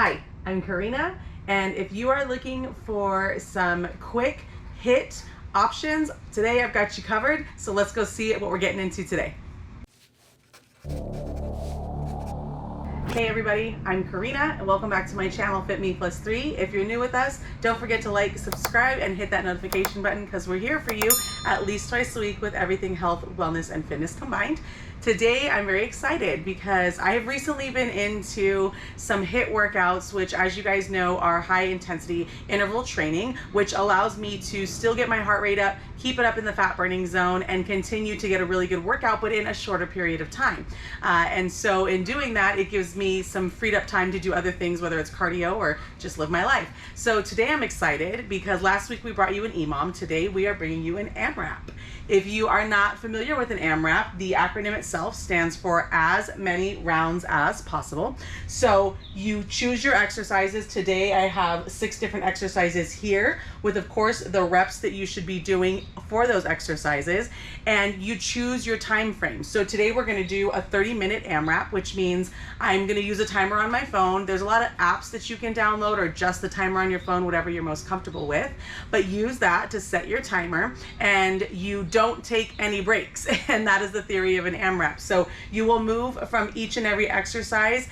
Hi, I'm Karina, and if you are looking for some quick HIIT options, today I've got you covered, so let's go see what we're getting into today. Hey everybody, I'm Karina and welcome back to my channel Fit Me Plus 3. If you're new with us, don't forget to like, subscribe, and hit that notification button because we're here for you at least twice a week with everything health, wellness, and fitness combined. Today I'm very excited because I have recently been into some HIIT workouts, which as you guys know are high intensity interval training, which allows me to still get my heart rate up, keep it up in the fat burning zone, and continue to get a really good workout, but in a shorter period of time. And so in doing that, it gives me some freed up time to do other things, whether it's cardio or just live my life. So today I'm excited because last week we brought you an EMOM. Today we are bringing you an AMRAP. If you are not familiar with an AMRAP, the acronym itself stands for as many rounds as possible. So you choose your exercises. Today I have 6 different exercises here with, of course, the reps that you should be doing for those exercises, and you choose your time frame. So today we're going to do a 30-minute AMRAP, which means I'm going to use a timer on my phone. There's a lot of apps that you can download, or just the timer on your phone, whatever you're most comfortable with, but use that to set your timer, and you don't take any breaks. And that is the theory of an AMRAP. So you will move from each and every exercise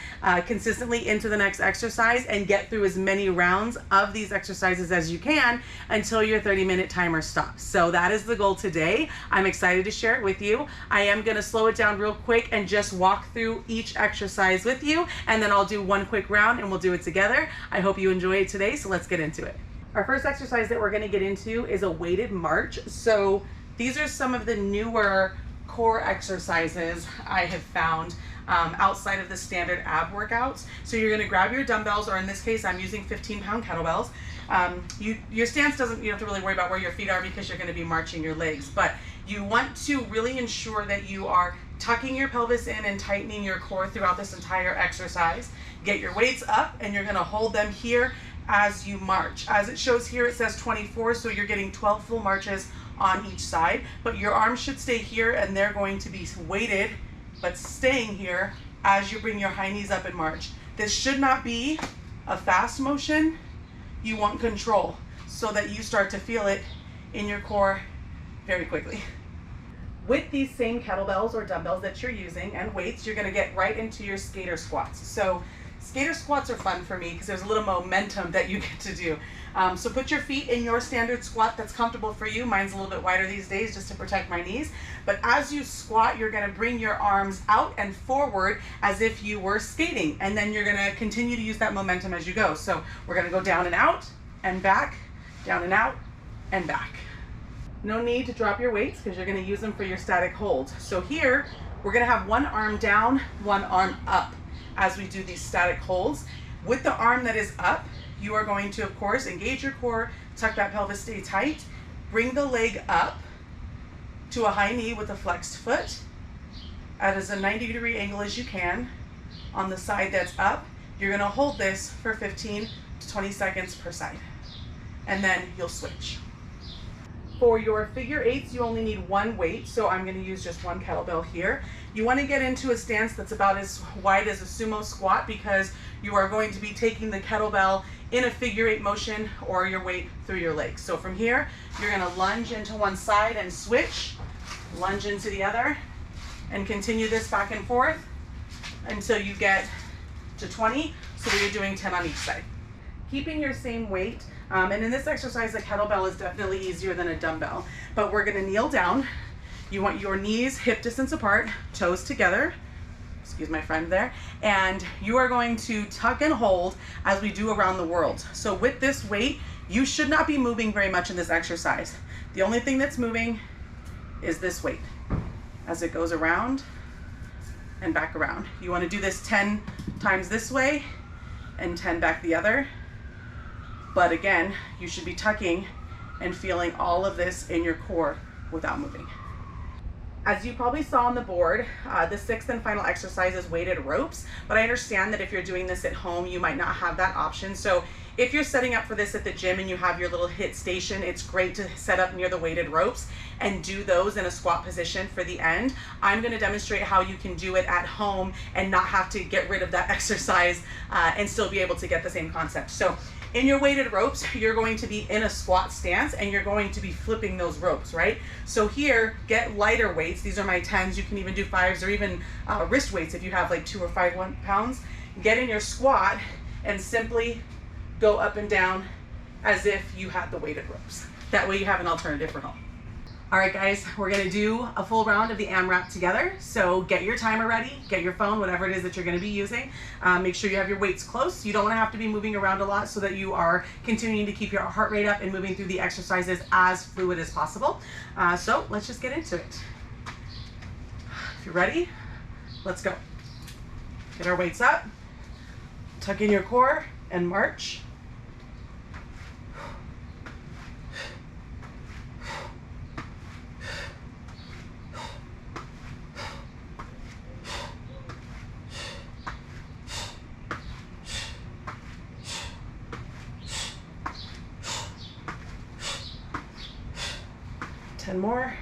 consistently into the next exercise and get through as many rounds of these exercises as you can until your 30-minute timer stops. So that is the goal today. I'm excited to share it with you. I am going to slow it down real quick and just walk through each exercise with you, and then I'll do one quick round and we'll do it together. I hope you enjoy it today, so let's get into it. Our first exercise that we're going to get into is a weighted march. So these are some of the newer core exercises I have found outside of the standard ab workouts. So you're going to grab your dumbbells, or in this case I'm using 15-pound kettlebells. Your stance you don't have to really worry about where your feet are because you're going to be marching your legs, but you want to really ensure that you are tucking your pelvis in and tightening your core throughout this entire exercise. Get your weights up and you're going to hold them here as you march. As it shows here, it says 24, so you're getting 12 full marches on each side, but your arms should stay here and they're going to be weighted but staying here as you bring your high knees up and march. This should not be a fast motion. You want control so that you start to feel it in your core very quickly. With these same kettlebells or dumbbells that you're using and weights, you're going to get right into your skater squats. So skater squats are fun for me because there's a little momentum that you get to do. So put your feet in your standard squat that's comfortable for you. Mine's a little bit wider these days just to protect my knees. But as you squat, you're going to bring your arms out and forward as if you were skating. And then you're going to continue to use that momentum as you go. So we're going to go down and out and back, down and out and back. No need to drop your weights because you're going to use them for your static hold. So here, we're going to have one arm down, one arm up as we do these static holds. With the arm that is up, you are going to, of course, engage your core, tuck that pelvis, stay tight, bring the leg up to a high knee with a flexed foot at as a 90-degree angle as you can on the side that's up. You're going to hold this for 15 to 20 seconds per side, and then you'll switch. For your figure eights, you only need one weight, so I'm going to use just one kettlebell here. You want to get into a stance that's about as wide as a sumo squat because you are going to be taking the kettlebell in a figure 8 motion or your weight through your legs. So from here, you're going to lunge into one side and switch, lunge into the other, and continue this back and forth until you get to 20, so you're doing 10 on each side. Keeping your same weight, and in this exercise, a kettlebell is definitely easier than a dumbbell, but we're going to kneel down. You want your knees hip distance apart, toes together, excuse my friend there, and you are going to tuck and hold as we do around the world. So with this weight, you should not be moving very much in this exercise. The only thing that's moving is this weight as it goes around and back around. You want to do this 10 times this way and 10 back the other. But again, you should be tucking and feeling all of this in your core without moving. As you probably saw on the board, the sixth and final exercise is weighted ropes, but I understand that if you're doing this at home, you might not have that option. So if you're setting up for this at the gym and you have your little HIIT station, it's great to set up near the weighted ropes and do those in a squat position for the end. I'm gonna demonstrate how you can do it at home and not have to get rid of that exercise and still be able to get the same concept. So in your weighted ropes, you're going to be in a squat stance and you're going to be flipping those ropes, right? So here, get lighter weights. These are my 10s. You can even do 5s or even wrist weights if you have like 2 or 5 pounds. Get in your squat and simply go up and down as if you had the weighted ropes. That way you have an alternative for home. All right, guys, we're gonna do a full round of the AMRAP together. So get your timer ready, get your phone, whatever it is that you're gonna be using. Make sure you have your weights close. You don't wanna have to be moving around a lot so that you are continuing to keep your heart rate up and moving through the exercises as fluid as possible. So let's just get into it. If you're ready, let's go. Get our weights up, tuck in your core and march. More.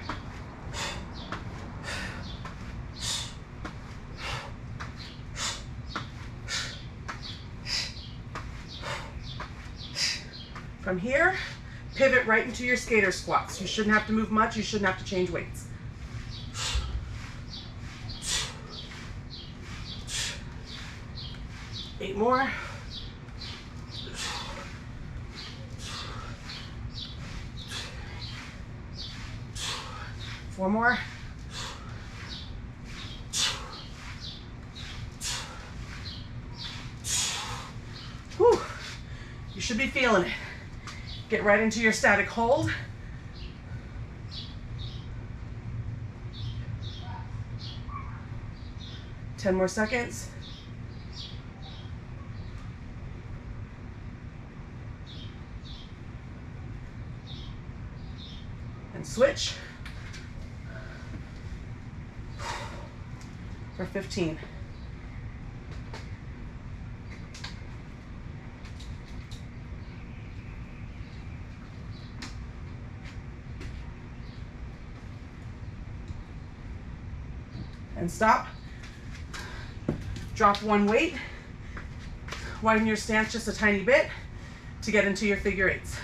From here, pivot right into your skater squats. You shouldn't have to move much. You shouldn't have to change weights. Eight more. 4 more. Whew. You should be feeling it. Get right into your static hold. Ten more seconds. And switch. For 15. And stop. Drop one weight. Widen your stance just a tiny bit to get into your figure eights.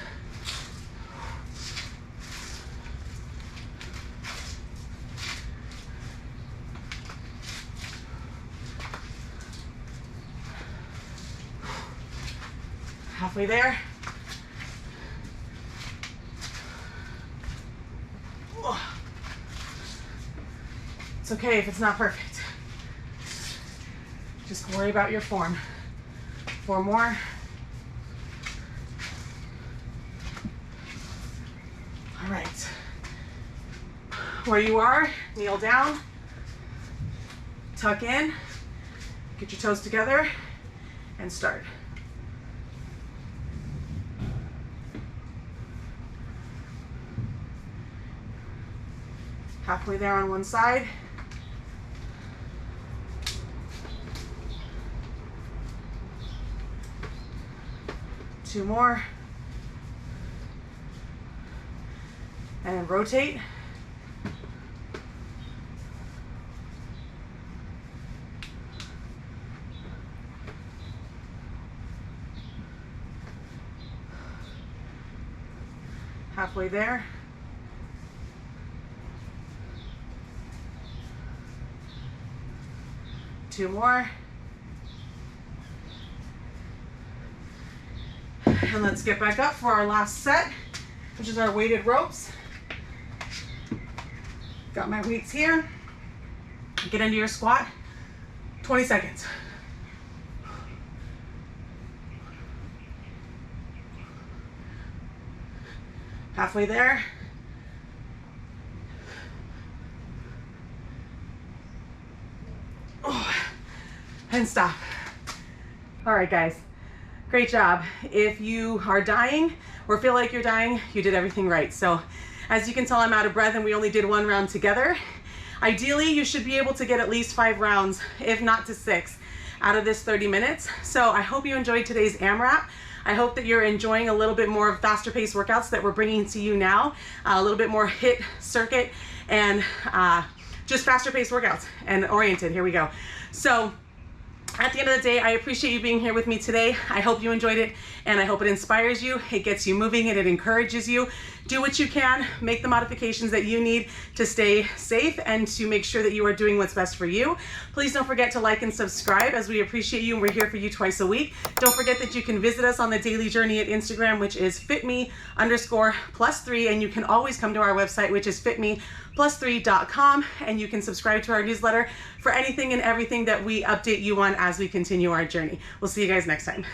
Halfway there. It's okay if it's not perfect. Just worry about your form. 4 more. All right. Where you are, kneel down, tuck in, get your toes together, and start. Halfway there on one side. Two more. And rotate. Halfway there. Two more. And let's get back up for our last set, which is our weighted ropes. Got my weights here. Get into your squat. 20 seconds. Halfway there. And stop. All right, guys, great job. If you are dying or feel like you're dying, you did everything right. So as you can tell, I'm out of breath and we only did one round together. Ideally, you should be able to get at least 5 rounds, if not to 6, out of this 30 minutes. So I hope you enjoyed today's AMRAP. I hope that you're enjoying a little bit more of faster paced workouts that we're bringing to you now, a little bit more HIIT circuit and just faster paced workouts and oriented. Here we go. So at the end of the day, I appreciate you being here with me today. I hope you enjoyed it, and I hope it inspires you, it gets you moving, and it encourages you. Do what you can, make the modifications that you need to stay safe and to make sure that you are doing what's best for you. Please don't forget to like and subscribe, as we appreciate you and we're here for you twice a week. Don't forget that you can visit us on the daily journey at Instagram, which is fitme_+3, and you can always come to our website, which is fitme+3.com, and you can subscribe to our newsletter for anything and everything that we update you on as we continue our journey. We'll see you guys next time.